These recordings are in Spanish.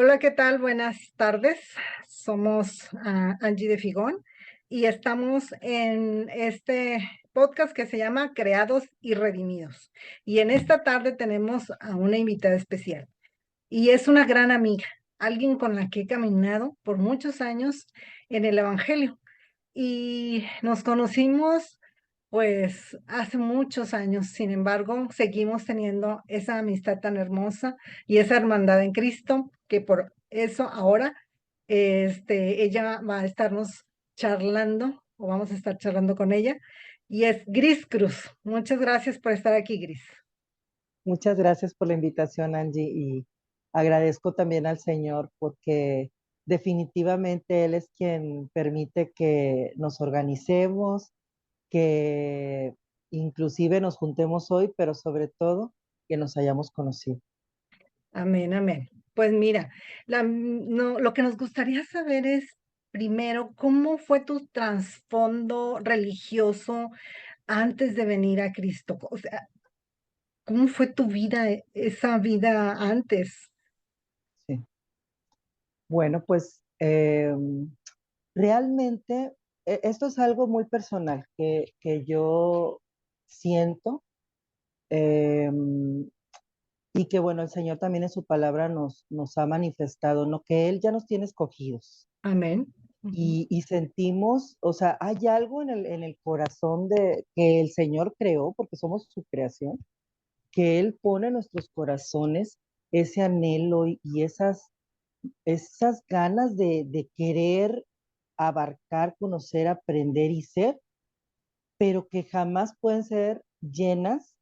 Hola, ¿qué tal? Buenas tardes. Somos Angie de Figón y estamos en este podcast que se llama Creados y Redimidos. Y en esta tarde tenemos a una invitada especial y es una gran amiga, alguien con la que he caminado por muchos años en el Evangelio. Y nos conocimos pues hace muchos años. Sin embargo, seguimos teniendo esa amistad tan hermosa y esa hermandad en Cristo, que por eso ahora ella va a estarnos charlando, o vamos a estar charlando con ella, y es Gris Cruz. Muchas gracias por estar aquí, Gris. Muchas gracias por la invitación, Angie, y agradezco también al Señor porque definitivamente Él es quien permite que nos organicemos, que inclusive nos juntemos hoy, pero sobre todo que nos hayamos conocido. Amén, amén. Pues mira, no, lo que nos gustaría saber es, primero, ¿cómo fue tu trasfondo religioso antes de venir a Cristo? O sea, ¿cómo fue tu vida, esa vida antes? Sí. Bueno, pues realmente esto es algo muy personal que yo siento. em, Y que bueno, el Señor también en su palabra nos ha manifestado, ¿no? Que Él ya nos tiene escogidos. Amén. Ujú. Y sentimos, o sea, hay algo en el corazón de que el Señor creó, porque somos su creación, que Él pone en nuestros corazones ese anhelo y esas ganas de querer abarcar, conocer, aprender y ser, pero que jamás pueden ser llenas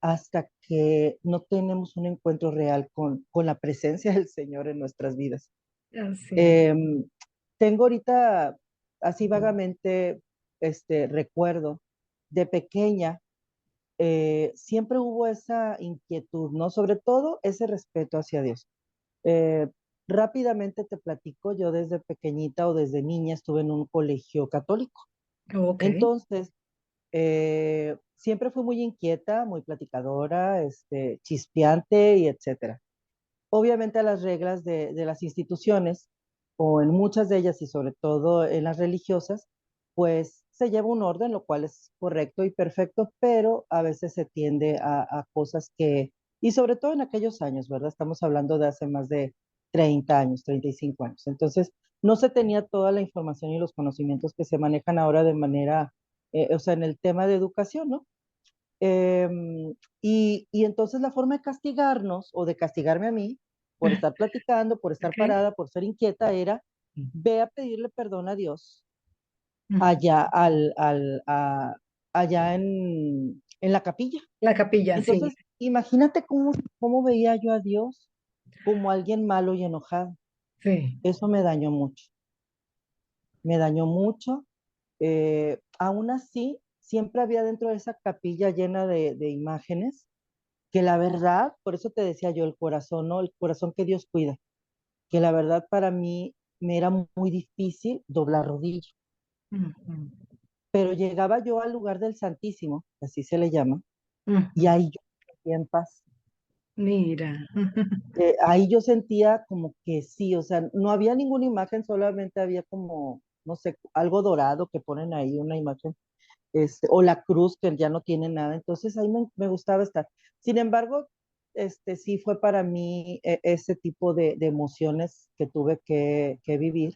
hasta que no tenemos un encuentro real con la presencia del Señor en nuestras vidas. Así es. Em, Tengo ahorita, así vagamente, recuerdo, de pequeña, siempre hubo esa inquietud, ¿no? Sobre todo ese respeto hacia Dios. Eh, Rápidamente te platico, yo desde pequeñita o desde niña estuve en un colegio católico. Ok. Entonces, siempre fui muy inquieta, muy platicadora, chispeante y etcétera. Obviamente a las reglas de las instituciones, o en muchas de ellas y sobre todo en las religiosas, pues se lleva un orden, lo cual es correcto y perfecto, pero a veces se tiende a cosas que, y sobre todo en aquellos años, ¿verdad? Estamos hablando de hace más de 30 años, 35 años. Entonces, no se tenía toda la información y los conocimientos que se manejan ahora de manera, o sea, en el tema de educación, ¿no? Y entonces la forma de castigarnos o de castigarme a mí por estar platicando, por estar Ok. parada, por ser inquieta, era ve a pedirle perdón a Dios Ujú. allá, allá en la capilla. La capilla, sí. Entonces, imagínate cómo veía yo a Dios como alguien malo y enojado. Sí. Eso me dañó mucho. Aún así, siempre había dentro de esa capilla llena de imágenes que la verdad, por eso te decía yo, el corazón, ¿no? El corazón que Dios cuida, que la verdad para mí me era muy difícil doblar rodillas, Ujú. pero llegaba yo al lugar del Santísimo, así se le llama, y Ujú. ahí yo me sentía en paz. Mira. Ahí yo sentía como que sí, o sea, no había ninguna imagen, solamente había como, no sé, algo dorado que ponen ahí, una imagen, o la cruz que ya no tiene nada, entonces ahí me gustaba estar. Sin embargo, sí fue para mí ese tipo de emociones que tuve que vivir.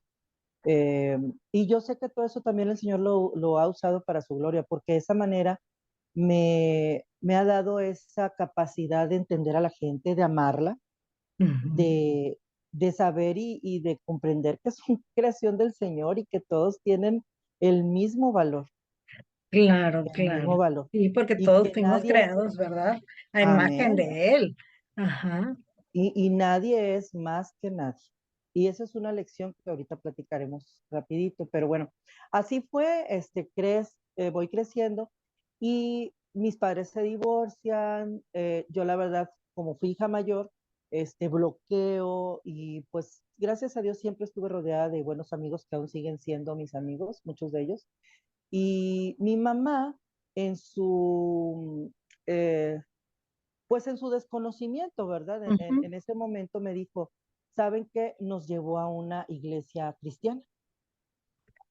Y yo sé que todo eso también el Señor lo ha usado para su gloria, porque de esa manera me ha dado esa capacidad de entender a la gente, de amarla, Ujú. de saber y de comprender que es una creación del Señor y que todos tienen el mismo valor, Claro, el claro. mismo valor. Sí, porque Y todos que fuimos nadie es, creados, ¿verdad? A imagen amén, de Él. Ajá. y nadie es más que nadie. Y esa es una lección que ahorita platicaremos rapidito, pero bueno, así fue, voy creciendo y mis padres se divorcian, yo la verdad, como fui hija mayor, bloqueo y pues gracias a Dios siempre estuve rodeada de buenos amigos que aún siguen siendo mis amigos, muchos de ellos. Y mi mamá en su, eh, pues en su desconocimiento, ¿verdad? En, Ujú. en ese momento me dijo, ¿saben qué? Nos llevó a una iglesia cristiana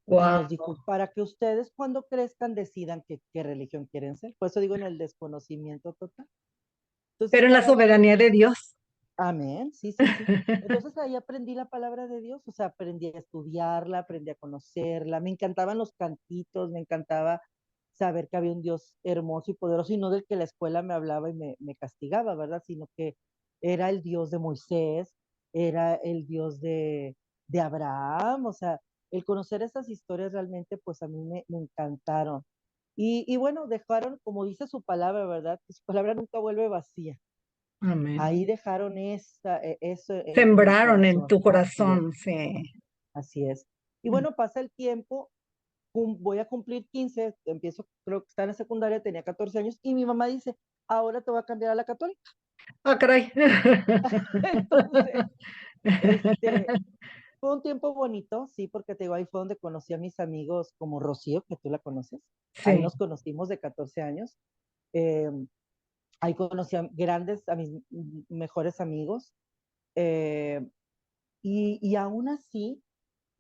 y Wow. nos dijo, para que ustedes cuando crezcan decidan qué religión quieren ser. Por eso digo en el desconocimiento total. Entonces Pero en la para mí, soberanía de Dios. amén, sí, sí, sí. Entonces ahí aprendí la palabra de Dios, o sea, aprendí a estudiarla, aprendí a conocerla, me encantaban los cantitos, me encantaba saber que había un Dios hermoso y poderoso y no del que la escuela me hablaba y me castigaba, ¿verdad? Sino que era el Dios de Moisés, era el Dios de Abraham, o sea, el conocer esas historias realmente, pues a mí me encantaron. Y bueno, dejaron, como dice su palabra, ¿verdad? Que su palabra nunca vuelve vacía. Amén. Ahí dejaron eso en mi Sembraron en corazón. tu corazón, sí. Así es. Y bueno, pasa el tiempo, voy a cumplir 15, empiezo, creo que está en la secundaria, tenía 14 años, y mi mamá dice, ahora te voy a cambiar a la católica. Ah, caray. Entonces, este, fue un tiempo bonito, sí, porque te digo, ahí fue donde conocí a mis amigos como Rocío, que tú la conoces. Ahí Sí, nos conocimos de 14 años. Eh, Ahí conocí a mis mejores amigos. Eh, y aún así,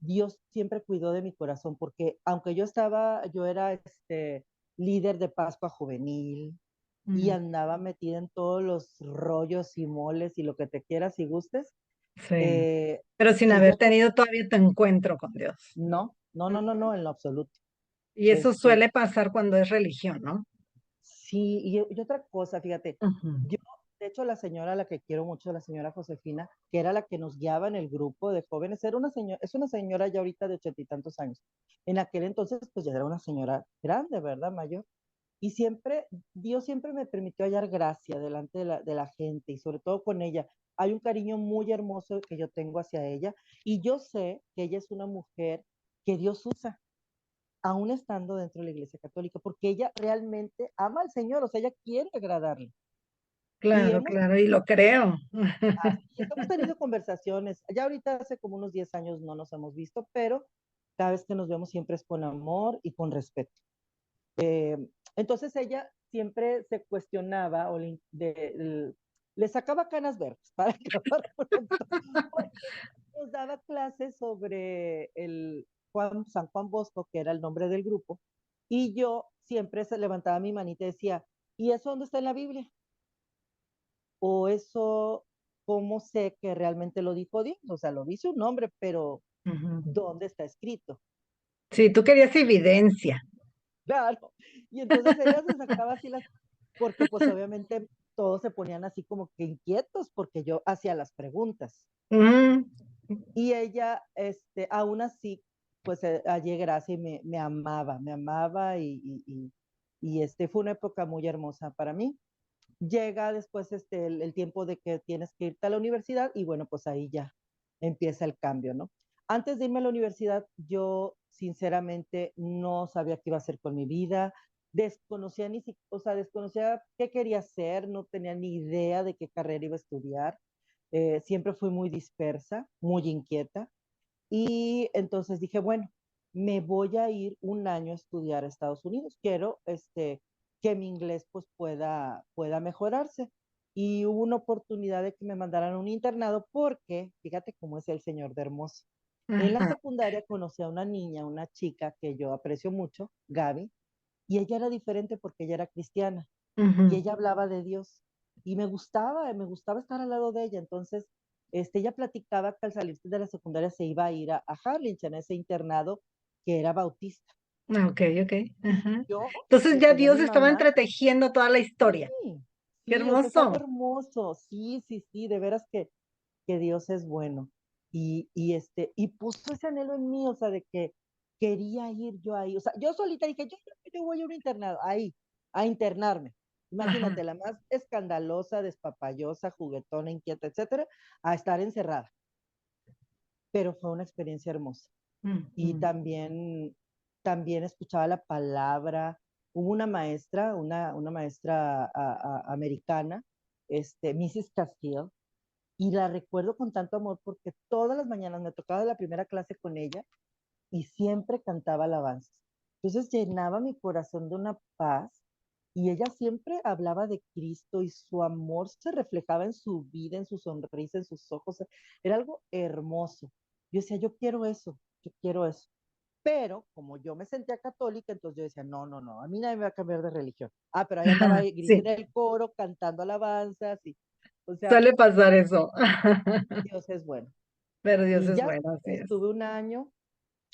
Dios siempre cuidó de mi corazón, porque aunque yo era líder de Pascua Juvenil y mm, andaba metida en todos los rollos y moles y lo que te quieras y gustes, sí. eh, Pero sin haber ella no, tenido todavía tu encuentro con Dios. no, no, no, no, no, en lo absoluto. Y eso Este, suele pasar cuando es religión, ¿no? sí, y otra cosa, fíjate, Ujú. yo, de hecho, la señora a la que quiero mucho, la señora Josefina, que era la que nos guiaba en el grupo de jóvenes, era una señora, es una señora ya ahorita de 80 y tantos años. En aquel entonces, pues ya era una señora grande, ¿verdad? Mayor. Y siempre, Dios siempre me permitió hallar gracia delante de la gente y sobre todo con ella. Hay un cariño muy hermoso que yo tengo hacia ella y yo sé que ella es una mujer que Dios usa aún estando dentro de la Iglesia Católica, porque ella realmente ama al Señor, o sea, ella quiere agradarle. Y Claro, claro, y lo creo. hemos tenido conversaciones, ya ahorita hace como unos 10 años no nos hemos visto, pero cada vez que nos vemos siempre es con amor y con respeto. Eh, entonces ella siempre se cuestionaba o le sacaba canas verdes para acabar pronto, porque nos daba clases sobre San Juan Bosco, que era el nombre del grupo, y yo siempre se levantaba mi manita y decía, ¿y eso dónde está en la Biblia? O eso, ¿cómo sé que realmente lo dijo Dios? O sea, lo dice un nombre, pero Ujú. ¿dónde está escrito? Sí, tú querías evidencia. Claro. Y entonces ella se sacaba así porque pues obviamente todos se ponían así como que inquietos porque yo hacía las preguntas. Mm, Y ella, aún así, pues hallé gracia y me amaba y fue una época muy hermosa para mí. Llega después el tiempo de que tienes que irte a la universidad y bueno, pues ahí ya empieza el cambio, ¿no? Antes de irme a la universidad, yo sinceramente no sabía qué iba a hacer con mi vida, desconocía o sea, desconocía qué quería hacer, no tenía ni idea de qué carrera iba a estudiar. Siempre fui muy dispersa, muy inquieta y entonces dije, bueno, me voy a ir un año a estudiar a Estados Unidos. Quiero que mi inglés pues pueda mejorarse. Y hubo una oportunidad de que me mandaran a un internado porque, fíjate cómo es el señor de hermoso. En la ajá, secundaria conocí a una niña, una chica que yo aprecio mucho, Gaby, y ella era diferente porque ella era cristiana y ujú, ella hablaba de Dios y me gustaba estar al lado de ella. Entonces, ella platicaba que al salir de la secundaria se iba a ir a Harlingen, a ese internado que era bautista. ah, ok, ok, Y ajá. yo Entonces le ya pedí a Dios mi estaba mamá, entretejiendo toda la historia. sí, Qué sí, o sea, es algo hermoso. hermoso, sí, sí, sí, de veras que Dios es bueno. Y puso ese anhelo en mí, o sea, de que quería ir yo ahí. O sea, yo solita dije, yo voy a un internado, ahí, a internarme. Ajá. Imagínate, la más escandalosa, despapallosa, juguetona, inquieta, etcétera, a estar encerrada. Pero fue una experiencia hermosa. Y Ujú, también escuchaba la palabra. Hubo una maestra, una maestra americana, Mrs. Castile, y la recuerdo con tanto amor porque todas las mañanas me tocaba la primera clase con ella y siempre cantaba alabanzas. Entonces llenaba mi corazón de una paz Y ella siempre hablaba de Cristo y su amor se reflejaba en su vida, en su sonrisa, en sus ojos. Era algo hermoso. Yo decía, yo quiero eso, yo quiero eso. Pero como yo me sentía católica, entonces yo decía, no, no, no, a mí nadie me va a cambiar de religión. Ah, pero ahí andaba Ajá, ahí, grité sí, en el coro, cantando alabanzas, y, o sea, suele pasar eso. Dios es bueno. Pero Dios Y es ya bueno, así es. estuve un año,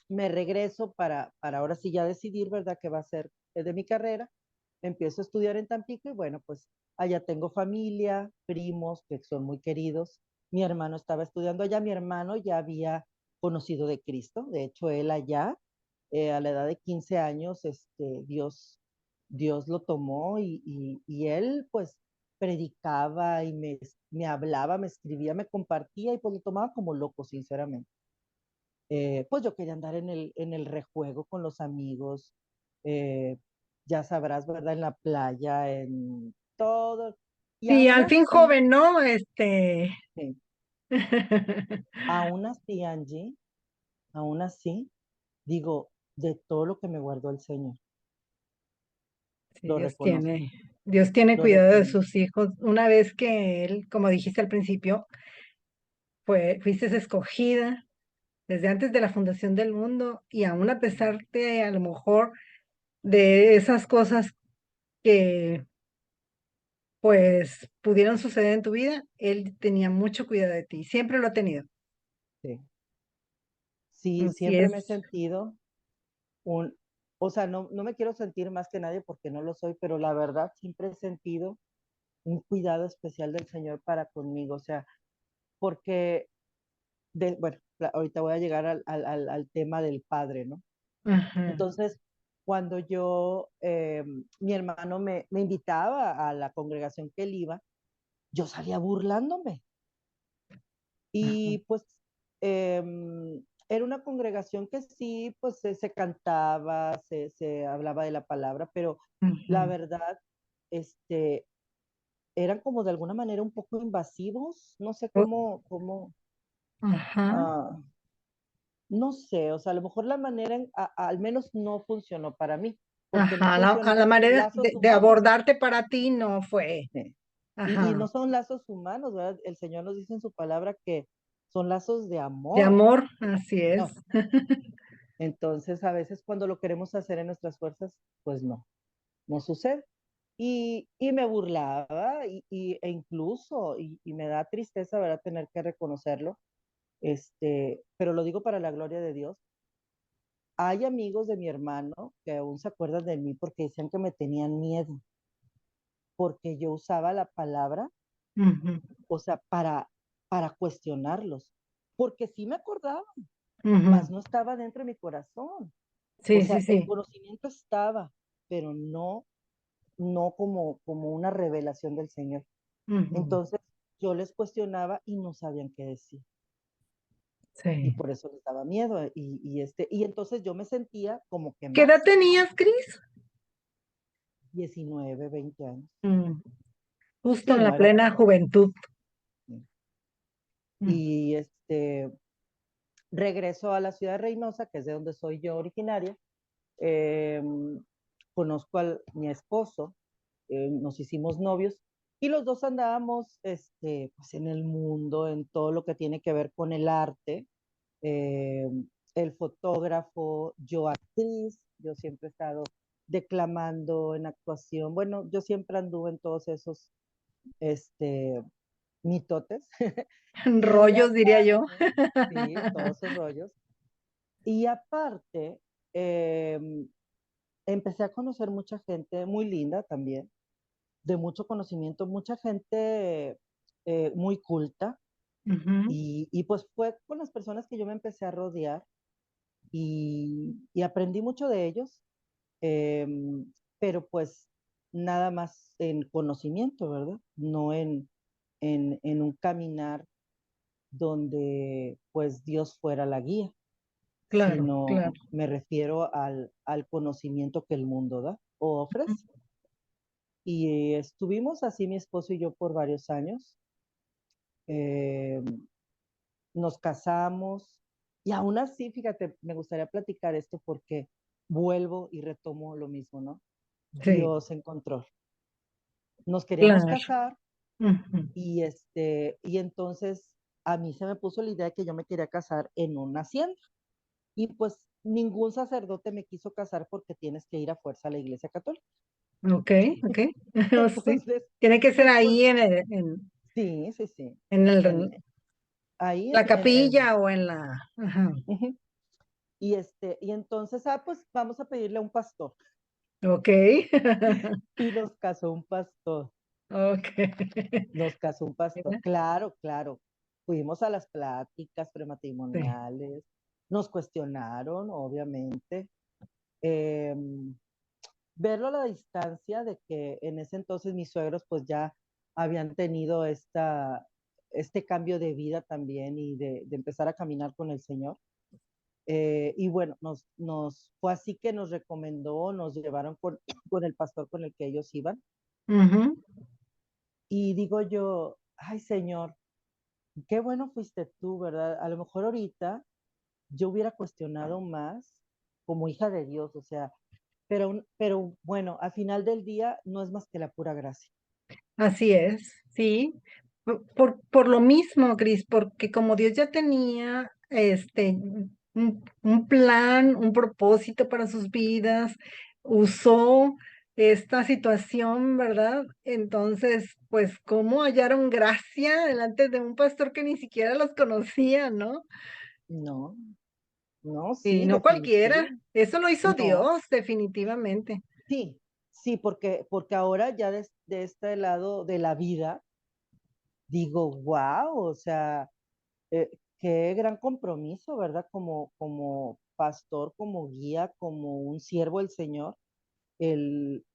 me regreso para ahora sí ya decidir, ¿verdad?, qué va a ser de mi carrera. Empiezo a estudiar en Tampico y bueno, pues allá tengo familia, primos que son muy queridos. Mi hermano estaba estudiando allá, mi hermano ya había conocido de Cristo, de hecho él allá, a la edad de 15 años, Dios lo tomó y él pues predicaba y me hablaba, me escribía, me compartía y pues lo tomaba como loco, sinceramente. Pues yo quería andar en el rejuego con los amigos, eh, ya sabrás, ¿verdad? En la playa, en todo. Y Sí, al fin joven, ¿no? eh, aún así, Angie, aún así, digo, de todo lo que me guardó el Señor, Sí, lo reconozco, Dios tiene lo cuidado de reconozco. sus hijos. Una vez que Él, como dijiste al principio, fuiste escogida desde antes de la fundación del mundo y aún a pesar de a lo mejor de esas cosas que pues pudieron suceder en tu vida, Él tenía mucho cuidado de ti, siempre lo ha tenido. Sí, sí, Así siempre es. me he sentido un, o sea, no, no me quiero sentir más que nadie porque no lo soy, pero la verdad siempre he sentido un cuidado especial del Señor para conmigo, o sea, porque bueno, ahorita voy a llegar al tema del padre, ¿no? Ajá, Entonces, cuando mi hermano me invitaba a la congregación que él iba, yo salía burlándome. ajá, Y pues eh, era una congregación que sí, pues se cantaba, se hablaba de la palabra, pero la ujú, verdad, este, eran como de alguna manera un poco invasivos, no sé o- ajá, ah, no sé, o sea, a lo mejor la manera, al menos no funcionó para mí, porque no ajá, a la funcionan los manera lazos de humanos. abordarte para ti no fue. eh, y no Ajá, son lazos humanos, ¿verdad? El Señor nos dice en su palabra que son lazos de de amor. amor, así es. No. Entonces, a veces cuando lo queremos hacer en nuestras fuerzas, pues no, no sucede. Y me burlaba e incluso, y me da tristeza, ¿verdad? Tener que reconocerlo, pero lo digo para la gloria de Dios. Hay amigos de mi hermano que aún se acuerdan de mí porque decían que me tenían miedo, porque yo usaba la palabra, Ujú, o sea, para cuestionarlos, porque sí me acordaba, ujú. mas no estaba dentro de mi corazón. O Sí, sí, sea, el sí. conocimiento estaba, pero no como una revelación del Señor. Ujú, Entonces, yo les cuestionaba y no sabían qué decir. Y sí. por eso les daba miedo. Y entonces yo me sentía como que ¿Qué edad más, tenías, Cris? 19, 20 años. Mm, justo Sí, en no la era una plena joven. juventud. Sí. Mm, Y regreso a la ciudad de Reynosa, que es de donde soy yo originaria. Eh, Conozco a mi esposo, nos hicimos novios y los dos andábamos pues en el mundo, en todo lo que tiene que ver con el arte. Eh, el fotógrafo, yo actriz, yo siempre he estado declamando en actuación. Bueno, yo siempre anduve en todos esos este, mitotes. Y rollos, diría yo. aparte, sí, todos esos rollos. Y aparte, eh, empecé a conocer mucha gente muy linda también, de mucho conocimiento, mucha gente muy culta. Ujú, Y pues fue con las personas que yo me empecé a rodear y aprendí mucho de ellos, eh, pero pues nada más en conocimiento, ¿verdad? No en un caminar donde pues Dios fuera la guía, claro, sino claro. me refiero al conocimiento que el mundo da o ofrece. Y estuvimos así mi esposo y yo por varios años. Eh, Nos casamos y aún así, fíjate, me gustaría platicar esto porque vuelvo y retomo lo mismo, ¿no? Sí, Dios en control. Nos queríamos claro. casar Ujú. y entonces a mí se me puso la idea de que yo me quería casar en una hacienda. Y pues ningún sacerdote me quiso casar porque tienes que ir a fuerza a la iglesia católica. Ok, ok. Sí. Entonces, Tiene que ser pues ahí sí, sí, sí. en En, ahí la capilla o en la... Ajá. ujú. Y entonces, pues vamos a pedirle a un pastor. Ok. Y nos casó un pastor. Ok. Nos casó un pastor. Mira, Claro, claro. Fuimos a las pláticas sí. prematrimoniales. Nos cuestionaron, obviamente. Em, Verlo a la distancia de que en ese entonces mis suegros pues ya habían tenido este cambio de vida también y de empezar a caminar con el Señor. Y bueno, fue así que nos recomendó, nos llevaron con el pastor con el que ellos iban. Ujú. Y digo yo, ay Señor, qué bueno fuiste tú, ¿verdad? A lo mejor ahorita yo hubiera cuestionado más como hija de Dios, o sea, pero bueno, al final del día no es más que la pura gracia. Así es, sí. Por lo mismo, Cris, porque como Dios ya tenía un plan, un propósito para sus vidas, usó esta situación, ¿verdad? Entonces, pues, ¿cómo hallaron gracia delante de un pastor que ni siquiera los conocía, ¿no? No, no, Y sí, no cualquiera. definitivo. Eso lo hizo No, Dios, definitivamente. sí, sí, porque ahora ya de este lado de la vida, digo, wow, o sea, qué gran compromiso, ¿verdad? Como pastor, como guía, como un siervo del Señor, el,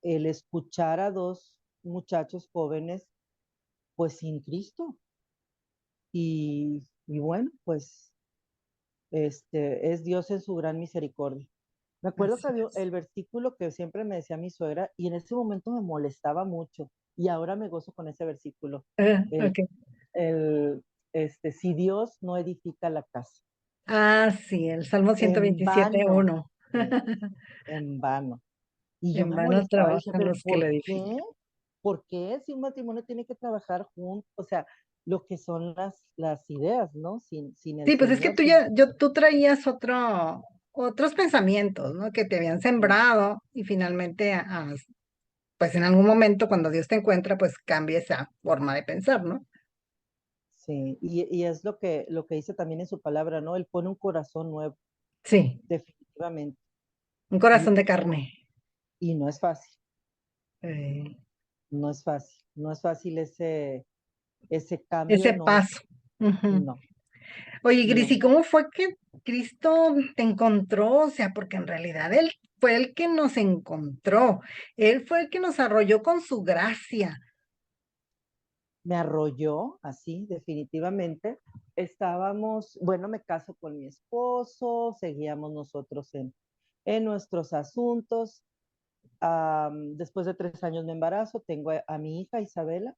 el escuchar a dos muchachos jóvenes, pues sin Cristo. Y bueno, pues es Dios en su gran misericordia. Me acuerdo que Así había es. el versículo que siempre me decía mi suegra y en ese momento me molestaba mucho y ahora me gozo con ese versículo. El, Ok. el, si Dios no edifica la casa, Ah, sí, el Salmo ciento en veintisiete vano uno. es, en vano. Y yo En me vano molestaba, decía, trabajan pero los que lo ¿por qué? edifican. ¿Por qué si un matrimonio tiene que trabajar juntos? O sea, lo que son las ideas, ¿no? Sin el Sí, pues es que Señor, sin... tú traías otros pensamientos, ¿no? Que te habían Sí, sembrado y finalmente, pues en algún momento cuando Dios te encuentra, pues cambia esa forma de pensar, ¿no? sí. Y es lo que dice también en su palabra, ¿no? Él pone un corazón nuevo, Sí, definitivamente. un Y, corazón de y no, carne. y no es fácil, eh, no es fácil, no es fácil ese cambio, ese no es, paso. Ujú. no, Oye, Gris, no. ¿y cómo fue que Cristo te encontró? O sea, porque en realidad Él fue el que nos encontró. Él fue el que nos arrolló con su gracia. Me arrolló así, definitivamente. Estábamos, bueno, me caso con mi esposo, seguíamos nosotros en nuestros asuntos. Después de 3 años me embarazo, tengo a mi hija Isabela.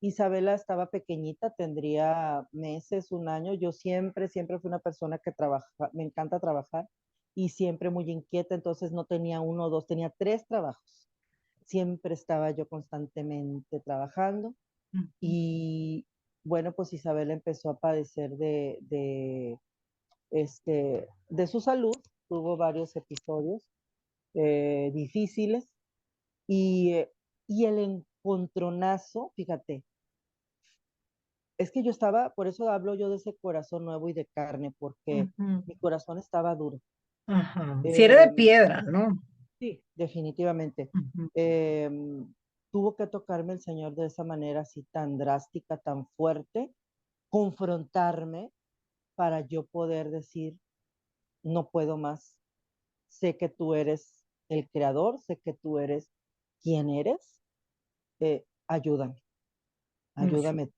Isabela estaba pequeñita, tendría meses, un año. Yo siempre, siempre fui una persona que trabaja, me encanta trabajar y siempre muy inquieta, entonces no tenía uno o dos, tenía 3 trabajos. Siempre estaba yo constantemente trabajando Ujú. y bueno, pues Isabela empezó a padecer de su salud, tuvo varios episodios difíciles y, y el encontronazo, fíjate, es que yo estaba, por eso hablo yo de ese corazón nuevo y de carne, porque Ujú. mi corazón estaba duro. Ajá. Si era de Eh, piedra, ¿no? sí, definitivamente. Ujú. Eh, Tuvo que tocarme el Señor de esa manera así tan drástica, tan fuerte, confrontarme para yo poder decir, no puedo más. Sé que tú eres el creador, sé que tú eres quien eres, ayúdame, Sí. ayúdame.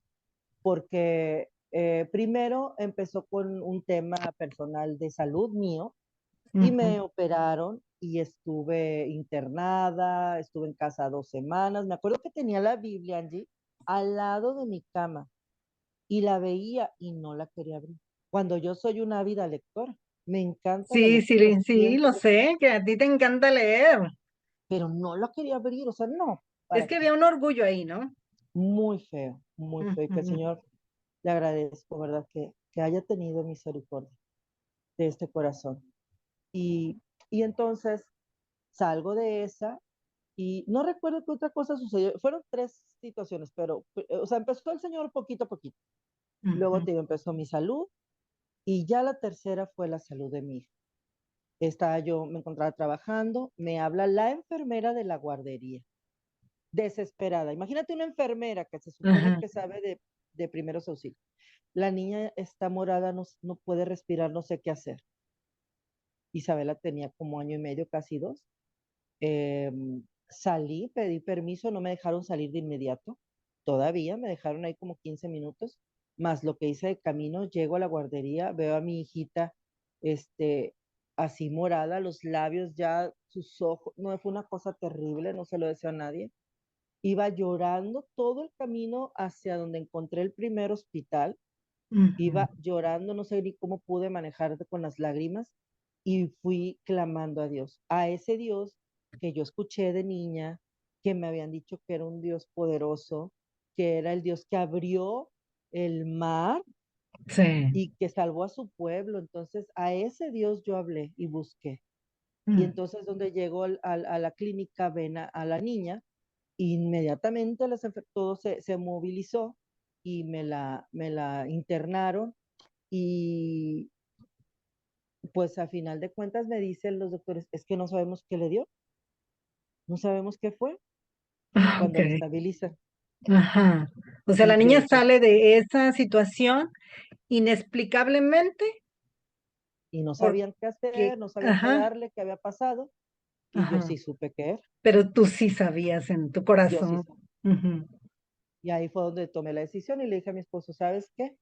Porque primero empezó con un tema personal de salud mío y Ujú. me operaron y estuve internada, estuve en casa 2 semanas. Me acuerdo que tenía la Biblia, Angie, al lado de mi cama y la veía y no la quería abrir. Cuando yo soy una ávida lectora, me encanta la Sí, lectura, sí, sí, lo siempre. sé, que a ti te encanta leer. pero no lo quería abrir, o sea, no, Es ¿para que qué? había un orgullo ahí, ¿no? Muy feo, y que el Ujú. Señor le agradezco, ¿verdad? Que haya tenido misericordia de este corazón. Y, y entonces salgo de esa y no recuerdo qué otra cosa sucedió. Fueron tres situaciones, pero, o sea, empezó el Señor poquito a poquito. Luego Ujú. te digo, empezó mi salud y ya la tercera fue la salud de mi hija. Me encontraba trabajando, me habla la enfermera de la guardería, desesperada. Imagínate una enfermera que se supone Ajá. que sabe de primeros auxilios. La niña está morada, no puede respirar, no sé qué hacer. Isabela tenía como año y medio, casi dos. Eh, Salí, pedí permiso, no me dejaron salir de inmediato. Todavía me dejaron ahí como 15 minutos, más lo que hice de camino, llego a la guardería, veo a mi hijita, este, así morada, los labios ya, sus ojos, no, fue una cosa terrible, no se lo deseo a nadie. Iba llorando todo el camino hacia donde encontré el primer hospital, Ujú. iba llorando, no sé ni cómo pude manejar con las lágrimas y fui clamando a Dios, a ese Dios que yo escuché de niña, que me habían dicho que era un Dios poderoso, que era el Dios que abrió el mar Sí. y que salvó a su pueblo. Entonces a ese Dios yo hablé y busqué. Y Mm. entonces donde llegó a la clínica, ven a la niña, inmediatamente todo se movilizó y me la internaron y pues a final de cuentas me dicen los doctores, es que no sabemos qué le dio, no sabemos qué fue Ah, ok. cuando la estabilizan. Ajá. O sea, la Y yo niña dije, sale de esa situación inexplicablemente y no sabían qué porque, hacer, no sabían qué ajá, darle, qué había pasado, y yo ajá. sí supe qué era, Pero tú sí sabías en tu yo sí corazón. supe. Ujú. Y ahí fue donde tomé la decisión y le dije a mi esposo, ¿sabes qué?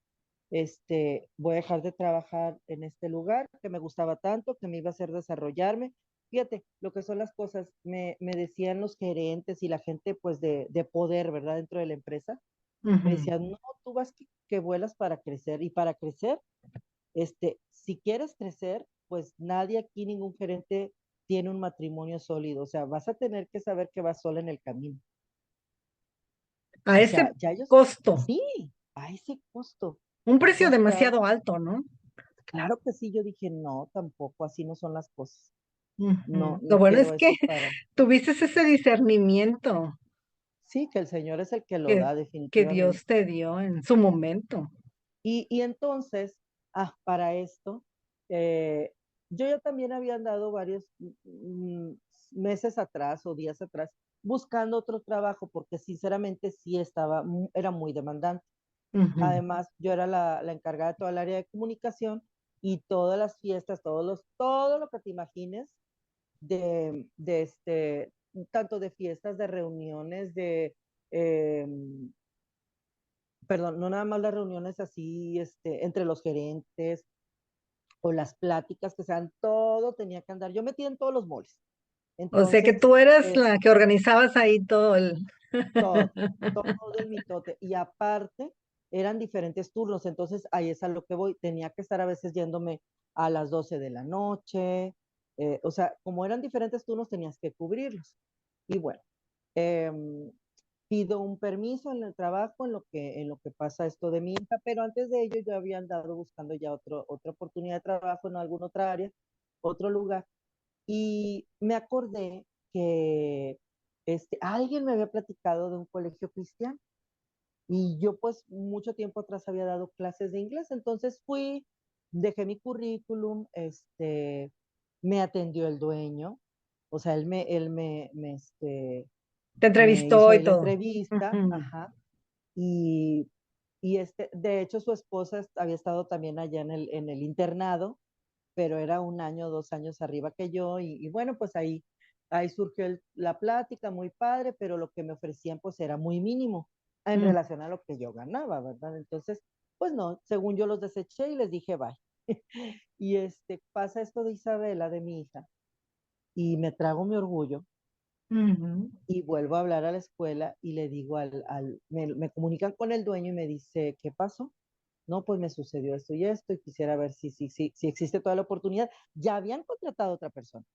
Voy a dejar de trabajar en este lugar que me gustaba tanto, que me iba a hacer desarrollarme. Fíjate, lo que son las cosas, me decían los gerentes y la gente pues de poder, ¿verdad? Dentro de la empresa, me Ujú. decían, no, tú vas que vuelas para crecer y para crecer, si quieres crecer, pues nadie aquí, ningún gerente tiene un matrimonio sólido, o sea, vas a tener que saber que vas sola en el camino. A O ese sea, ya ellos, costo, sí, a ese costo. un Yo precio hasta demasiado ahora, alto, ¿no? claro que sí, yo dije, no, tampoco, así no son las cosas. No, Ujú. Lo no bueno es quiero que eso para. tuviste ese discernimiento Sí, que el Señor es el que lo que, da que definitivamente. Dios te dio en su momento. Y entonces, para esto, eh, yo ya también había andado varios meses atrás o días atrás buscando otro trabajo porque sinceramente sí era muy demandante. Ujú. Además, yo era la encargada de toda el área de comunicación y todas las fiestas, todo lo que te imagines tanto de fiestas, de reuniones, eh, perdón, no nada más las reuniones así, entre los gerentes o las pláticas que sean, todo tenía que andar. Yo metía en todos los moles. O sea que Entonces, tú eras la que organizabas ahí todo el... todo, todo el mitote. Y aparte, eran diferentes turnos. Entonces, ahí es a lo que voy. Tenía que estar a veces yéndome a las 12 de la noche. O sea, como eran diferentes turnos, tenías que cubrirlos. Y bueno, eh, pido un permiso en el trabajo en lo que pasa esto de mi hija, pero antes de ello yo había andado buscando ya otra oportunidad de trabajo en alguna otra área, otro lugar, y me acordé que alguien me había platicado de un colegio cristiano y yo pues mucho tiempo atrás había dado clases de inglés, entonces fui, dejé mi currículum, me atendió el dueño, o sea, Te me hizo entrevistó ahí y la todo. entrevista, Ujú. ajá, y, de hecho su esposa había estado también allá en el internado, pero era un año, 2 años arriba que yo, y bueno, pues ahí surgió la plática, muy padre, pero lo que me ofrecían pues era muy mínimo en Mm. relación a lo que yo ganaba, ¿verdad? Entonces, pues no, según yo los deseché y les dije bye. Y pasa esto de Isabela, de mi hija, y me trago mi orgullo Ujú. y vuelvo a hablar a la escuela y le digo me comunican con el dueño y me dice, ¿qué pasó? No, pues me sucedió esto y quisiera ver si existe toda la oportunidad. Ya habían contratado a otra persona.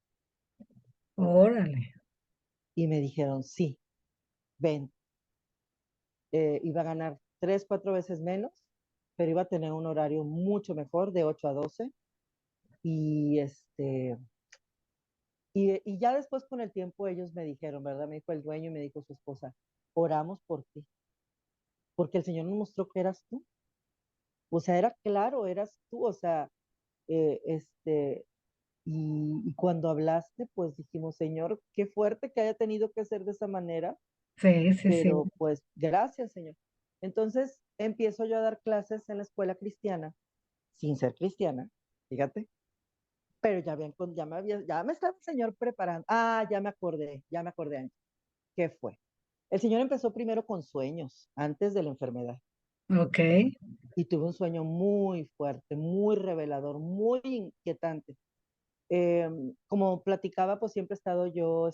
Órale. y me dijeron, sí, ven. Iba a ganar 3, 4 veces menos, pero iba a tener un horario mucho mejor de 8 a 12. Y, y ya después con el tiempo ellos me dijeron, ¿verdad? Me dijo el dueño y me dijo su esposa, oramos por ti, porque el Señor nos mostró que eras tú. O sea, era claro, eras tú. O sea, eh, este, y cuando hablaste, pues dijimos, Señor, qué fuerte que haya tenido que ser de esa manera, Sí, sí, sí. pero pues gracias, Señor. Entonces empiezo yo a dar clases en la escuela cristiana, sin ser cristiana, fíjate, pero ya me estaba el Señor preparando. Ah, ya me acordé, Ángel. ¿Qué fue? El Señor empezó primero con sueños, antes de la enfermedad, Ok. y tuve un sueño muy fuerte, muy revelador, muy inquietante. Como platicaba, pues siempre he estado yo,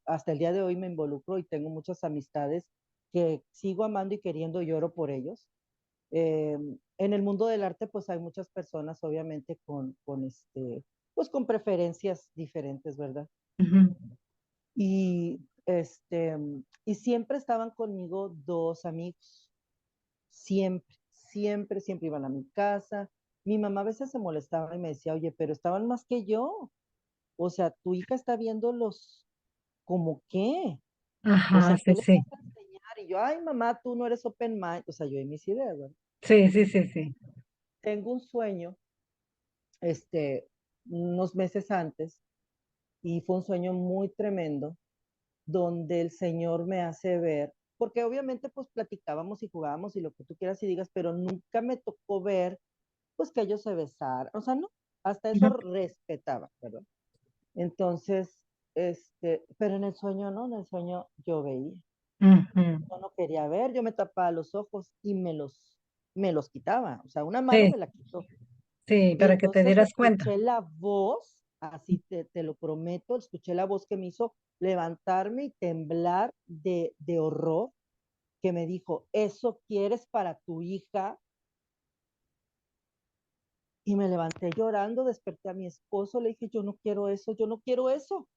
hasta el día de hoy me involucro y tengo muchas amistades que sigo amando y queriendo, lloro por ellos. En el mundo del arte, pues hay muchas personas, obviamente, pues con preferencias diferentes, ¿verdad? Ujú. Y, y siempre estaban conmigo dos amigos, siempre, siempre, siempre iban a mi casa. Mi mamá a veces se molestaba y me decía, oye, pero estaban más que yo. O sea, tu hija está viéndolos como qué. O Ajá, sea, ¿qué sí, les sí. vas a enseñar? Y yo, ay, mamá, tú no eres open mind. O sea, yo en mis ideas, ¿verdad? Sí, sí, sí, sí. Tengo un sueño, este, unos meses antes, y fue un sueño muy tremendo, donde el Señor me hace ver, porque obviamente pues platicábamos y jugábamos y lo que tú quieras y digas, pero nunca me tocó ver pues que ellos se besaran. O sea, no, hasta eso Ujú. respetaba, ¿verdad? Entonces, pero en el sueño no, en el sueño yo veía. Ujú. Yo no quería ver, yo me tapaba los ojos y me los quitaba. O sea, una mano Sí, me la quitó. sí, Y para que te entonces dieras cuenta. escuché la voz, así te lo prometo, escuché la voz que me hizo levantarme y temblar de horror, que me dijo, ¿eso quieres para tu hija? Y me levanté llorando, desperté a mi esposo, le dije, yo no quiero eso, yo no quiero eso.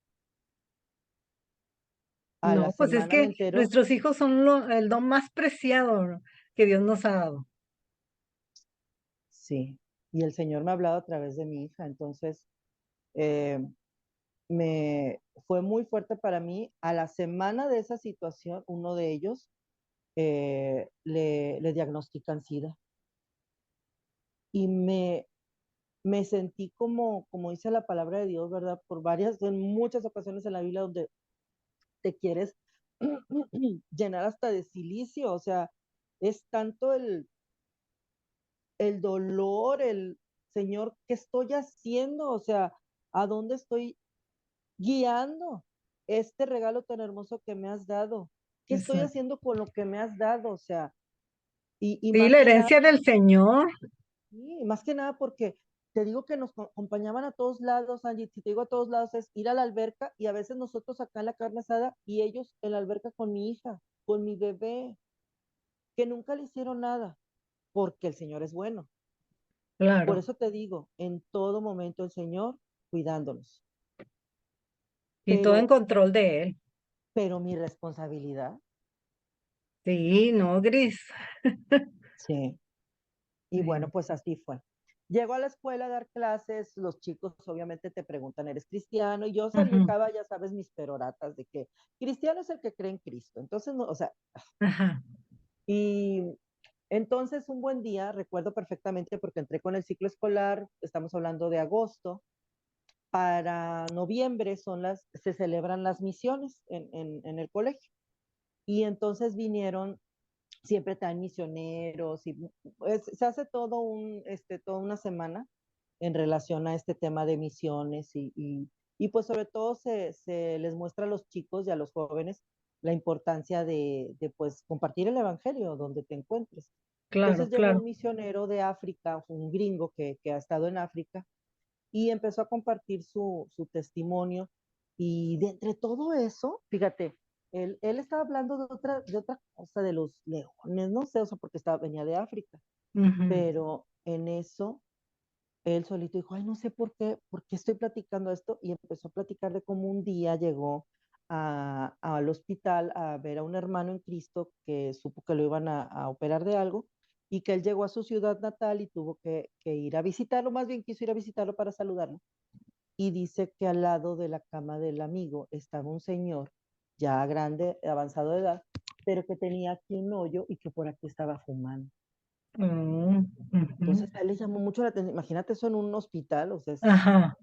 A la No, pues es semana me que entero, nuestros hijos son el don más preciado que Dios nos ha dado. sí, y el Señor me ha hablado a través de mi hija. Entonces, eh, me fue muy fuerte para mí. A la semana de esa situación, uno de ellos le diagnostican SIDA, y me sentí como dice la palabra de Dios, ¿verdad? En muchas ocasiones en la Biblia donde te quieres llenar hasta de silicio. O sea, es tanto el dolor, el Señor, ¿qué estoy haciendo? O sea, ¿a dónde estoy guiando este regalo tan hermoso que me has dado? ¿Qué estoy Exacto. haciendo con lo que me has dado? O sea, y Sí, más la que nada, herencia del Señor. sí, más que nada porque te digo que nos acompañaban a todos lados, Angie. Si te digo a todos lados es ir a la alberca, y a veces nosotros acá en la carne asada y ellos en la alberca con mi hija, con mi bebé, que nunca le hicieron nada, porque el Señor es bueno. Por Claro. eso te digo, en todo momento el Señor cuidándonos. Y todo en Pero, control de Él. pero mi responsabilidad, Sí, no, Gris. sí. Y bueno, Sí. pues así fue. Llego a la escuela a dar clases, los chicos obviamente te preguntan, ¿eres cristiano? Y yo Ujú. sacaba, ya sabes, mis peroratas de que cristiano es el que cree en Cristo. Entonces, no, o sea, Ajá. y entonces un buen día, recuerdo perfectamente porque entré con el ciclo escolar, estamos hablando de agosto, para noviembre se celebran las misiones en el colegio. Y entonces vinieron, siempre traen misioneros, y se hace toda una semana en relación a este tema de misiones, y pues sobre todo se les muestra a los chicos y a los jóvenes la importancia de pues compartir el evangelio donde te encuentres. Claro, Entonces llegó claro. un misionero de África, un gringo que ha estado en África, y empezó a compartir su testimonio. Y de entre todo eso, fíjate, él estaba hablando de otra cosa, de los leones, no sé, o sea, porque venía de África, Ujú. pero en eso él solito dijo, ay, no sé por qué estoy platicando esto, y empezó a platicar de cómo un día llegó al hospital a ver a un hermano en Cristo que supo que lo iban a operar de algo y que él llegó a su ciudad natal y tuvo que ir a visitarlo, más bien quiso ir a visitarlo para saludarlo. Y dice que al lado de la cama del amigo estaba un señor ya grande, avanzado de edad, pero que tenía aquí un hoyo y que por aquí estaba fumando. Mm, ujú. Entonces a él le llamó mucho la atención. Imagínate eso en un hospital, o sea, es Ajá.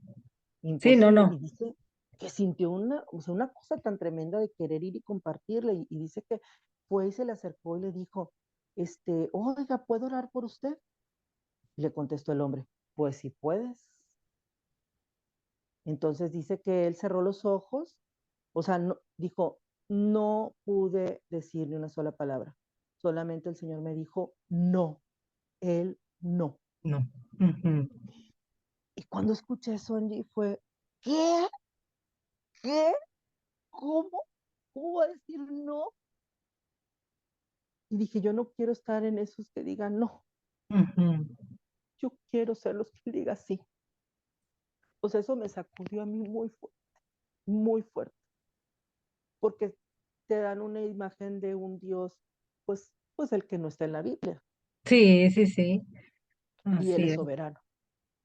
Sí, no, imposible. no. Y dice que sintió o sea, una cosa tan tremenda de querer ir y compartirle. Y dice que fue y se le acercó y le dijo, oiga, ¿puedo orar por usted? Y le contestó el hombre, pues si puedes. Entonces dice que él cerró los ojos, o sea, no, dijo, no pude decir ni una sola palabra. Solamente el Señor me dijo, no, él no. No. Ujú, Y cuando escuché eso, Angie, fue, ¿qué? ¿Qué? ¿Cómo? ¿Cómo va a decir no? Y dije, yo no quiero estar en esos que digan no. ujú. Yo quiero ser los que digan sí. O sea, eso me sacudió a mí muy fuerte, porque te dan una imagen de un Dios, pues el que no está en la Biblia, Sí, sí, sí. y Él Así es es. soberano.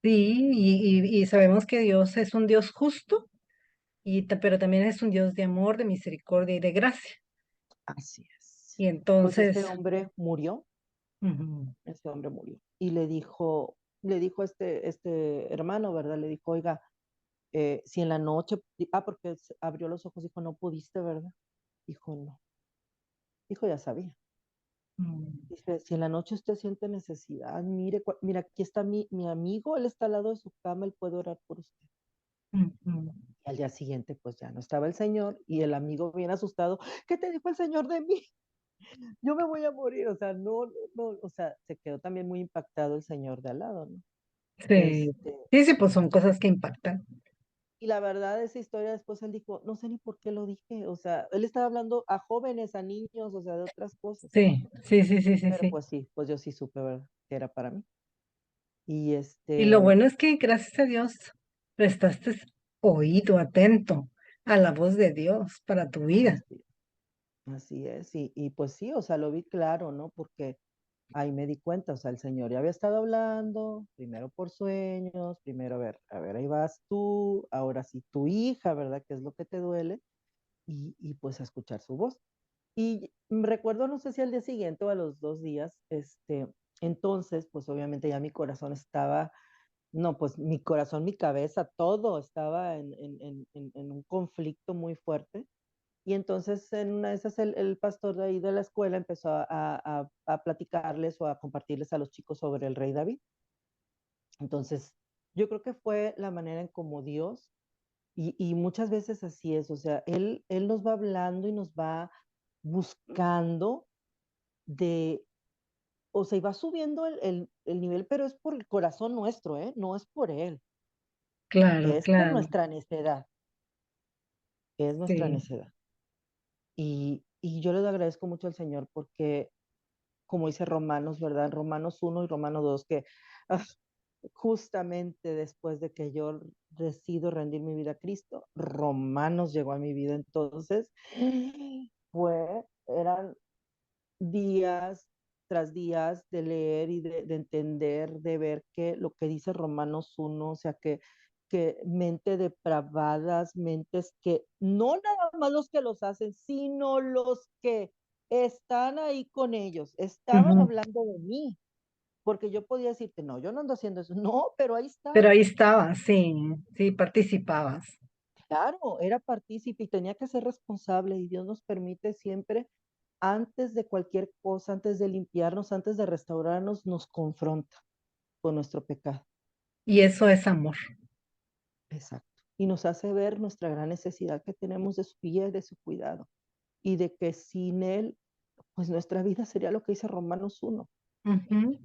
Sí, y sabemos que Dios es un Dios justo, pero también es un Dios de amor, de misericordia y de gracia. Así es. Y Pues entonces, ujú, ese hombre murió, y le dijo este hermano, ¿verdad? Le dijo, oiga, si en la noche, porque abrió los ojos, dijo, no pudiste, ¿verdad? Dijo, no. Dijo, ya sabía. mm, Dice, si en la noche usted siente necesidad, mire, mira, aquí está mi amigo, él está al lado de su cama, él puede orar por usted. ujú. Y al día siguiente, pues ya no estaba el señor y el amigo bien asustado, ¿qué te dijo el señor de mí? Yo me voy a morir, o sea, no, no, o sea, se quedó también muy impactado el señor de al lado, ¿no? Sí, Este, sí, sí, pues son cosas que impactan. y la verdad, esa historia después él dijo, no sé ni por qué lo dije, o sea, él estaba hablando a jóvenes, a niños, o sea, de otras cosas, Sí, sí, sí, sí, sí, pero sí. pues sí, pues yo sí supe, ¿verdad? Que era para mí. Y Y lo bueno es que gracias a Dios prestaste oído atento a la voz de Dios para tu vida. así, así es, y pues sí, o sea, lo vi claro, ¿no? Porque ahí me di cuenta, o sea, el Señor ya había estado hablando, primero por sueños, primero a ver, ahí vas tú, ahora sí tu hija, ¿verdad? ¿Qué es lo que te duele? Y pues a escuchar su voz. Y recuerdo, no sé si al día siguiente o a los 2 días, entonces, pues obviamente ya mi corazón estaba, no, pues mi corazón, mi cabeza, todo estaba en un conflicto muy fuerte. Y entonces en una de esas el pastor de ahí de la escuela empezó a platicarles o a compartirles a los chicos sobre el rey David. Entonces yo creo que fue la manera en como Dios, y muchas veces así es, o sea, él nos va hablando y nos va buscando de, o sea, y va subiendo el nivel, pero es por el corazón nuestro, ¿eh? No es por él, Claro, es por claro, nuestra necedad, es nuestra sí. necedad. Y yo le agradezco mucho al Señor porque como dice Romanos, ¿verdad? Romanos 1 y Romanos 2 que ah, justamente después de que yo decido rendir mi vida a Cristo, Romanos llegó a mi vida. Entonces, eran días tras días de leer y de entender, de ver que lo que dice Romanos 1, o sea, que mente depravadas, mentes que no nada más los que los hacen, sino los que están ahí con ellos, estaban Ujú. hablando de mí, porque yo podía decirte, no, yo no ando haciendo eso, no, pero ahí Pero estaba. ahí estabas, sí, sí, participabas. Claro, era partícipe y tenía que ser responsable y Dios nos permite siempre, antes de cualquier cosa, antes de limpiarnos, antes de restaurarnos, nos confronta con nuestro pecado. Y eso es amor. Exacto. Y nos hace ver nuestra gran necesidad que tenemos de su guía y de su cuidado. Y de que sin Él, pues nuestra vida sería lo que dice Romanos 1. Ujú.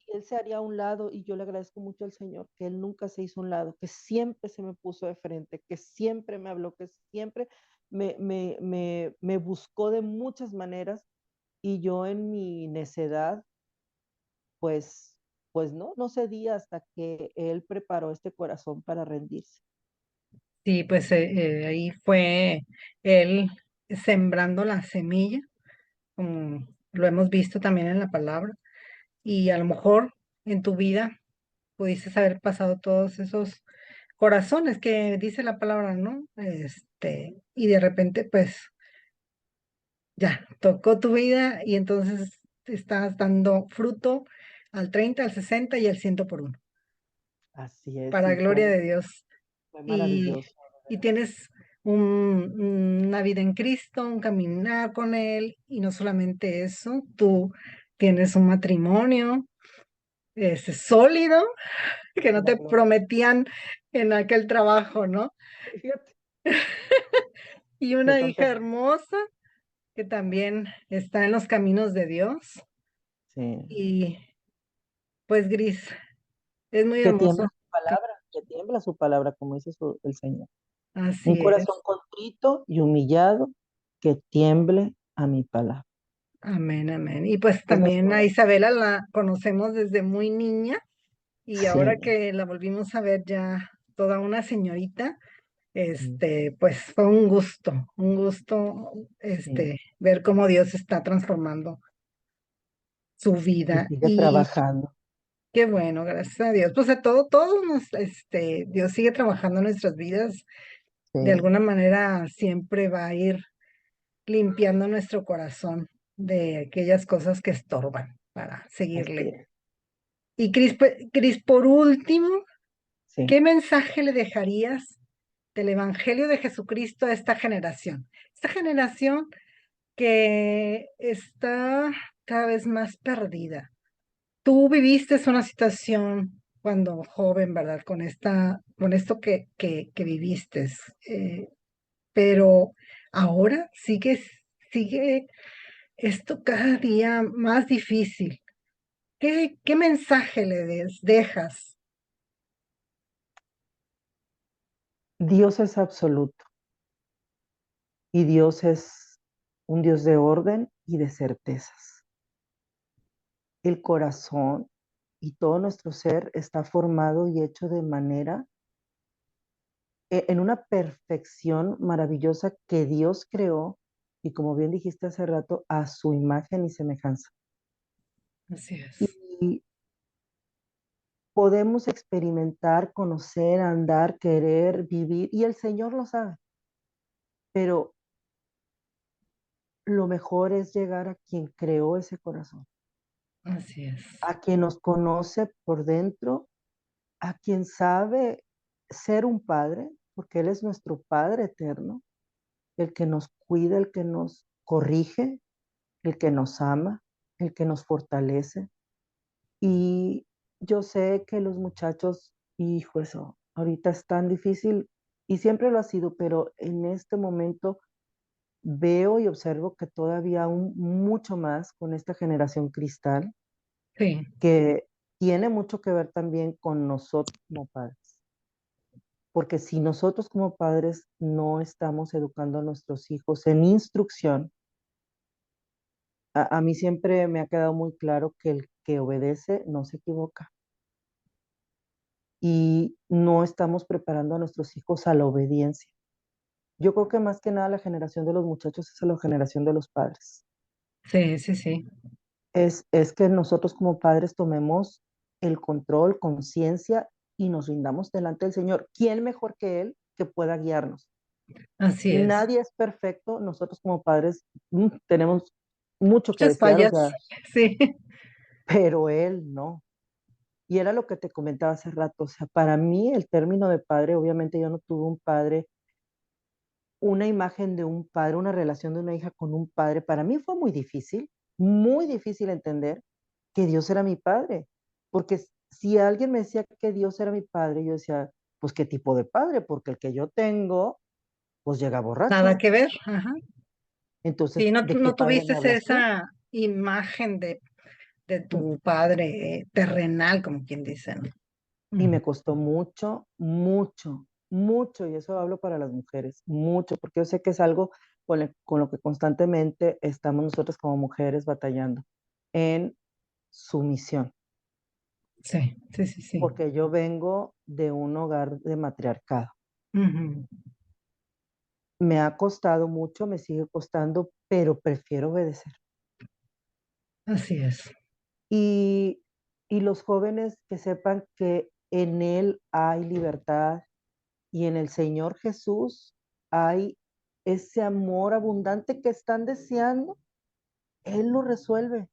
Y Él se haría a un lado y yo le agradezco mucho al Señor que Él nunca se hizo a un lado, que siempre se me puso de frente, que siempre me habló, que siempre me buscó de muchas maneras y yo en mi necedad, pues, pues no cedí hasta que Él preparó este corazón para rendirse. Sí, pues ahí fue él sembrando la semilla, como lo hemos visto también en la palabra, y a lo mejor en tu vida pudiste haber pasado todos esos corazones que dice la palabra, ¿no? Y de repente, pues ya, tocó tu vida y entonces te estás dando fruto al 30, al 60 y al 100 por uno, Así es, para y gloria de Dios. fue Y, maravilloso, de y veras. tienes una vida en Cristo, un caminar con Él, y no solamente eso, tú tienes un matrimonio sólido que no Para te gloria. prometían en aquel trabajo, ¿no? Fíjate, Y qué una hija tontería. hermosa que también está en los caminos de Dios. Sí. Y pues Gris, es muy Que tiembla hermoso. su palabra, que tiembla su palabra, como dice el Señor. Un Así corazón es. contrito y humillado, que tiemble a mi palabra. Amén, amén. Y pues Es también nuestro a rey. Isabela la conocemos desde muy niña y ahora Sí, que la volvimos a ver ya toda una señorita, sí, pues fue un gusto, sí. ver cómo Dios está transformando su Y vida. sigue Y trabajando. qué bueno, gracias a Dios. Pues de Dios sigue trabajando en nuestras vidas. De Sí, alguna manera siempre va a ir limpiando nuestro corazón de aquellas cosas que estorban para así seguirle. es. Y Cris, por último, Sí. ¿qué mensaje le dejarías del Evangelio de Jesucristo a esta generación? Esta generación que está cada vez más perdida. Tú viviste una situación cuando joven, ¿verdad? Con esto que viviste, pero ahora sigue esto cada día más difícil. ¿Qué mensaje dejas? Dios es absoluto y Dios es un Dios de orden y de certezas. El corazón y todo nuestro ser está formado y hecho de manera, en una perfección maravillosa que Dios creó y como bien dijiste hace rato, a su imagen y semejanza. Así es. Y podemos experimentar, conocer, andar, querer, vivir, y el Señor lo sabe, pero lo mejor es llegar a quien creó ese corazón, Así es. a quien nos conoce por dentro, a quien sabe ser un padre, porque Él es nuestro Padre eterno, el que nos cuida, el que nos corrige, el que nos ama, el que nos fortalece. Y yo sé que los muchachos, hijo, eso, ahorita es tan difícil y siempre lo ha sido, pero en este momento veo y observo que todavía aún mucho más con esta generación cristal, Sí, que tiene mucho que ver también con nosotros como padres. Porque si nosotros como padres no estamos educando a nuestros hijos en instrucción, a mí siempre me ha quedado muy claro que el que obedece no se equivoca. Y no estamos preparando a nuestros hijos a la obediencia. Yo creo que más que nada la generación de los muchachos es la generación de los padres. sí, sí, sí. Es que nosotros como padres tomemos el control, conciencia y nos rindamos delante del Señor. ¿Quién mejor que Él que pueda guiarnos? Así es. Nadie es perfecto. Nosotros como padres tenemos mucho que Muchas desear, o fallas. sea, Sí, pero Él no. Y era lo que te comentaba hace rato. O sea, para mí el término de padre, obviamente yo no tuve un padre, una imagen de un padre, una relación de una hija con un padre. Para mí fue muy difícil entender que Dios era mi padre. Porque si alguien me decía que Dios era mi padre, yo decía, pues qué tipo de padre, porque el que yo tengo, pues llega nada borracho. que ver. Ajá. Entonces, Sí, no, ¿de qué no padre tuviste me hablas tú? esa imagen de tu padre terrenal, como quien dice, ¿no? Y Mm. me costó mucho, mucho, mucho, y eso hablo para las mujeres, mucho, porque yo sé que es algo con lo que constantemente estamos nosotros como mujeres batallando en sumisión, Sí, sí, sí, sí. porque yo vengo de un hogar de matriarcado. Ujú. Me ha costado mucho, me sigue costando, pero prefiero obedecer. Así es. Y, y los jóvenes que sepan que en Él hay libertad y en el Señor Jesús hay ese amor abundante que están deseando, Él lo resuelve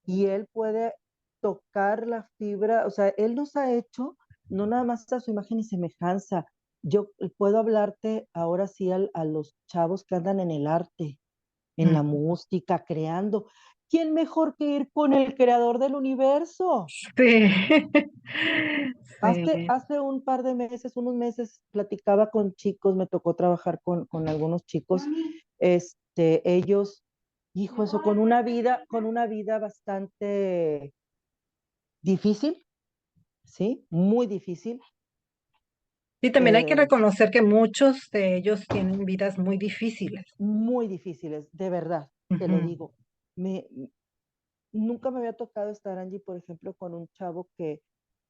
y Él puede tocar la fibra, o sea, Él nos ha hecho no nada más a su imagen y semejanza. Yo puedo hablarte ahora sí a los chavos que andan en el arte, en la Mm. música, creando. ¿Quién mejor que ir con el creador del universo? Sí. Sí. Hace un par de meses, unos meses, platicaba con chicos, me tocó trabajar con algunos chicos, ellos, hijo, eso, con una vida bastante difícil, ¿sí? Muy difícil, Y también hay que eh, reconocer que muchos de ellos tienen vidas muy difíciles. muy difíciles, de verdad, te lo Ujú. digo. Me, Nunca me había tocado estar, Angie, por ejemplo, con un chavo que,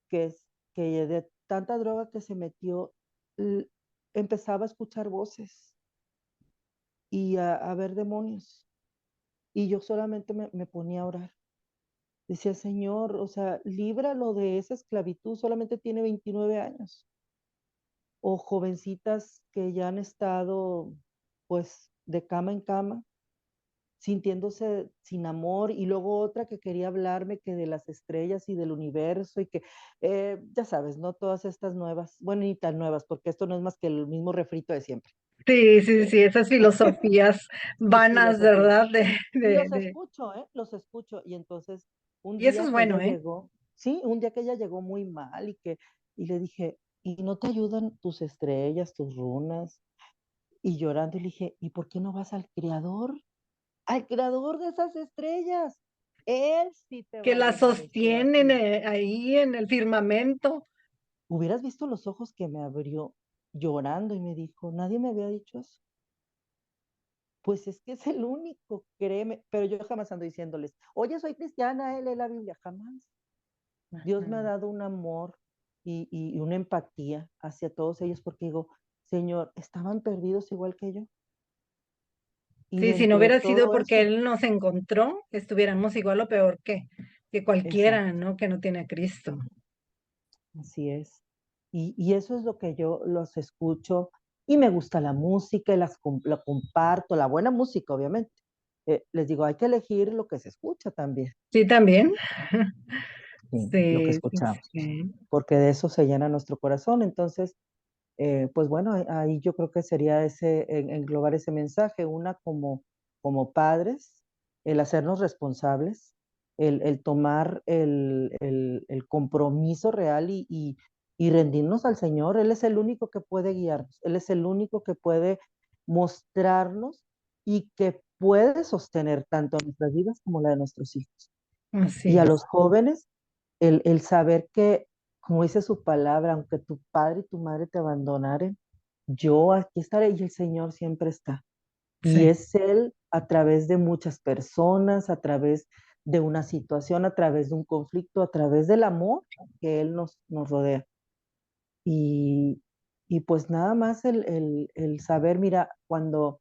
es, que de tanta droga que se metió, l- empezaba a escuchar voces y a ver demonios. Y yo solamente me ponía a orar. Decía, Señor, o sea, líbralo de esa esclavitud, solamente tiene 29 años. O jovencitas que ya han estado, pues, de cama en cama, sintiéndose sin amor, y luego otra que quería hablarme que de las estrellas y del universo y que, ya sabes, ¿no? Todas estas nuevas, bueno, ni tan nuevas, porque esto no es más que el mismo refrito de siempre. Sí, sí, Eh, sí, esas filosofías Sus vanas, filosofías. ¿verdad? Y los escucho, ¿eh? Los escucho. Y entonces, un Y eso es día que ella bueno, ¿eh? llegó, sí, un día que ella llegó muy mal y le dije, ¿y no te ayudan tus estrellas, tus runas? Y llorando le dije, ¿y por qué no vas al creador? Al creador de esas estrellas. Él sí te Que va a la ayudar, esto sostienen así. ahí en el firmamento. Hubieras visto los ojos que me abrió llorando y me dijo, nadie me había dicho eso. Pues es que es el único, créeme, pero yo jamás ando diciéndoles, oye, soy cristiana, él lee la Biblia, jamás. Dios me ha Ujú. dado un amor y una empatía hacia todos ellos porque digo, Señor, estaban perdidos igual que yo. Y Sí, si no dentro de hubiera sido todo porque eso, Él nos encontró, estuviéramos igual o peor que cualquiera, exacto, ¿no? Que no tiene a Cristo. así es. Y eso es lo que yo los escucho y me gusta la música y la comparto, la buena música, obviamente. Les digo, hay que elegir lo que se escucha también, Sí, también. sí, lo que Sí, sí, escuchamos, sí. porque de eso se llena nuestro corazón. Entonces, pues bueno, ahí yo creo que sería englobar ese mensaje, una como padres, el hacernos responsables, el tomar el compromiso real y rendirnos al Señor. Él es el único que puede guiarnos, Él es el único que puede mostrarnos y que puede sostener tanto nuestras vidas como la de nuestros hijos. Así Y a es. los jóvenes, el saber que, como dice su palabra, aunque tu padre y tu madre te abandonaren, yo aquí estaré y el Señor siempre está. Y Sí, es Él a través de muchas personas, a través de una situación, a través de un conflicto, a través del amor que Él nos rodea. Y, y pues nada más el saber, mira, cuando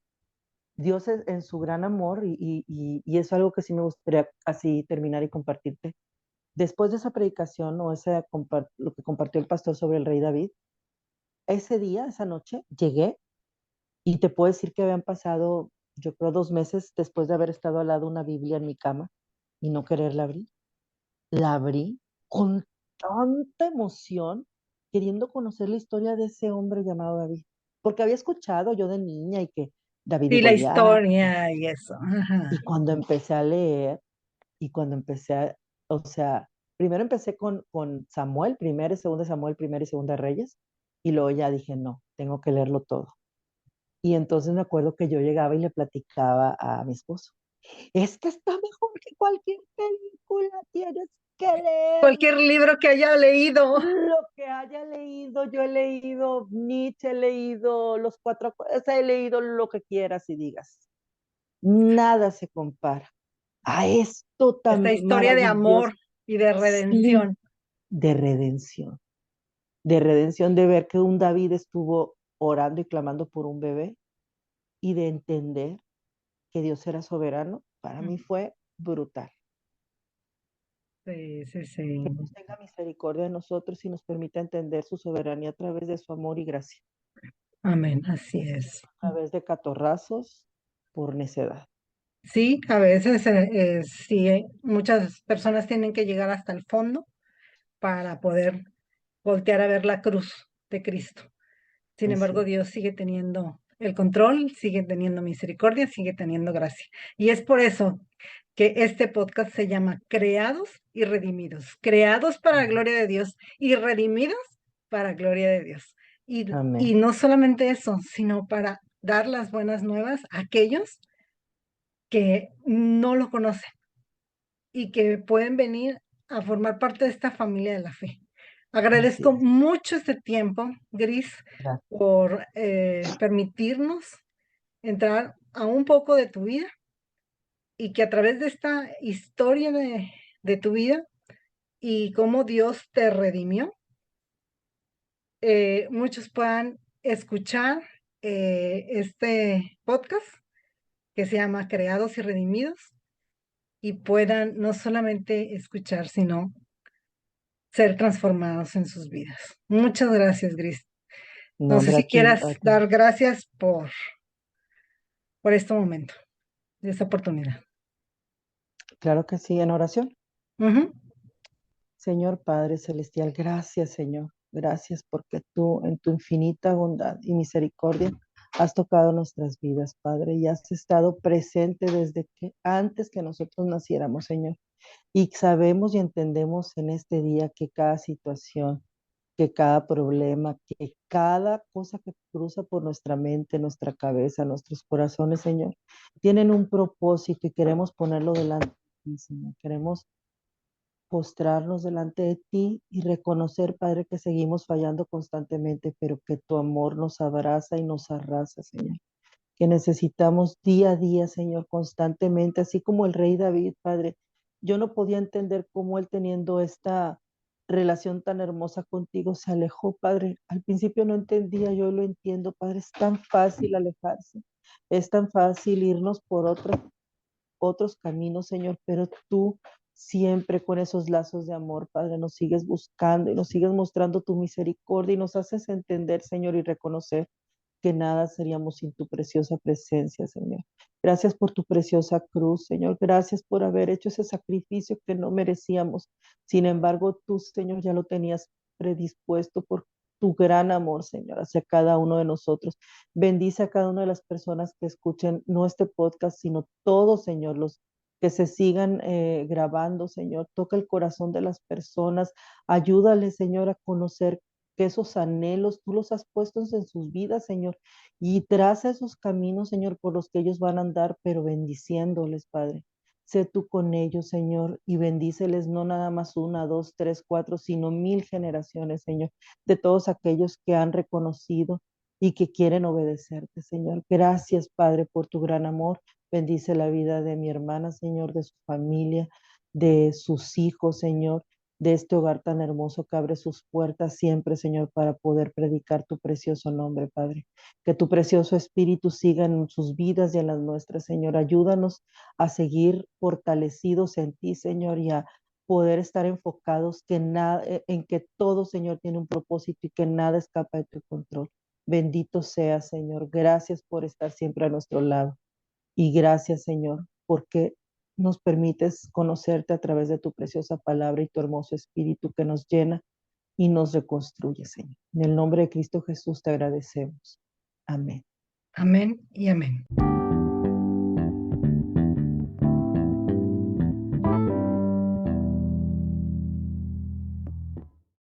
Dios es en su gran amor, y eso es algo que sí me gustaría así terminar y compartirte. Después de esa predicación o lo que compartió el pastor sobre el rey David, ese día, esa noche, llegué y te puedo decir que habían pasado, yo creo, 2 meses después de haber estado al lado de una Biblia en mi cama y no quererla abrir. La abrí con tanta emoción, queriendo conocer la historia de ese hombre llamado David. Porque había escuchado yo de niña y que David y sí, la Goliat, historia y eso. y Ajá. cuando empecé a leer, y cuando o sea, primero empecé con Samuel, primero y segundo Samuel, primero y segunda Reyes, y luego ya dije, no, tengo que leerlo todo. Y entonces me acuerdo que yo llegaba y le platicaba a mi esposo, es que está mejor que cualquier película, tienes que leerlo. Cualquier libro que haya leído. Lo que haya leído, yo he leído Nietzsche, he leído Los Cuatro, he leído lo que quieras y digas. Nada se compara a esto Esta tan historia de maravilloso, amor y de sí, redención. de redención. de redención, de ver que un David estuvo orando y clamando por un bebé y de entender que Dios era soberano, para mí fue brutal. Sí, sí, Que sí. Dios tenga misericordia de nosotros y nos permita entender su soberanía a través de su amor y gracia, Amén, así es. a través de catorrazos por necedad. Sí, a veces sí, muchas personas tienen que llegar hasta el fondo para poder voltear a ver la cruz de Cristo. Sin Así embargo, es. Dios sigue teniendo el control, sigue teniendo misericordia, sigue teniendo gracia. Y es por eso que este podcast se llama Creados y Redimidos. Creados para la gloria de Dios y redimidos para gloria de Dios. Y Amén. no solamente eso, sino para dar las buenas nuevas a aquellos que no lo conocen y que pueden venir a formar parte de esta familia de la fe. Así Agradezco es. mucho este tiempo, Gris, Gracias. por permitirnos entrar a un poco de tu vida y que a través de esta historia de tu vida y cómo Dios te redimió, muchos puedan escuchar este podcast que se llama Creados y Redimidos y puedan no solamente escuchar, sino ser transformados en sus vidas. Muchas gracias, Gris. No, No sé hombre, si quieras a ti. dar gracias por este momento, esta oportunidad. Claro que sí, en oración. Ujú. Señor Padre Celestial, gracias, Señor. Gracias porque tú, en tu infinita bondad y misericordia, has tocado nuestras vidas, Padre, y has estado presente desde que antes que nosotros naciéramos, Señor. Y sabemos y entendemos en este día que cada situación, que cada problema, que cada cosa que cruza por nuestra mente, nuestra cabeza, nuestros corazones, Señor, tienen un propósito y queremos ponerlo delante de ti, Señor. Queremos postrarnos delante de ti y reconocer, Padre, que seguimos fallando constantemente, pero que tu amor nos abraza y nos arrasa, Señor. Que necesitamos día a día, Señor, constantemente, así como el rey David, Padre. Yo no podía entender cómo él teniendo esta relación tan hermosa contigo se alejó, Padre. Al principio no entendía, yo lo entiendo, Padre. Es tan fácil alejarse, es tan fácil irnos por otros caminos, Señor, pero tú siempre con esos lazos de amor, Padre, nos sigues buscando y nos sigues mostrando tu misericordia y nos haces entender, Señor, y reconocer que nada seríamos sin tu preciosa presencia, Señor. Gracias por tu preciosa cruz, Señor. Gracias por haber hecho ese sacrificio que no merecíamos. Sin embargo, tú, Señor, ya lo tenías predispuesto por tu gran amor, Señor, hacia cada uno de nosotros. Bendice a cada una de las personas que escuchen no este podcast, sino todos, Señor, los que se sigan grabando, Señor. Toca el corazón de las personas. Ayúdale, Señor, a conocer que esos anhelos tú los has puesto en sus vidas, Señor, y traza esos caminos, Señor, por los que ellos van a andar, pero bendiciéndoles, Padre. Sé tú con ellos, Señor, y bendíceles no nada más una, dos, tres, cuatro, sino 1000 generaciones, Señor, de todos aquellos que han reconocido y que quieren obedecerte, Señor. Gracias, Padre, por tu gran amor. Bendice la vida de mi hermana, Señor, de su familia, de sus hijos, Señor, de este hogar tan hermoso que abre sus puertas siempre, Señor, para poder predicar tu precioso nombre, Padre. Que tu precioso Espíritu siga en sus vidas y en las nuestras, Señor. Ayúdanos a seguir fortalecidos en ti, Señor, y a poder estar enfocados que nada, en que todo, Señor, tiene un propósito y que nada escapa de tu control. Bendito sea, Señor. Gracias por estar siempre a nuestro lado. Y gracias, Señor, porque nos permites conocerte a través de tu preciosa palabra y tu hermoso espíritu que nos llena y nos reconstruye, Señor. En el nombre de Cristo Jesús te agradecemos. Amén. Amén y amén.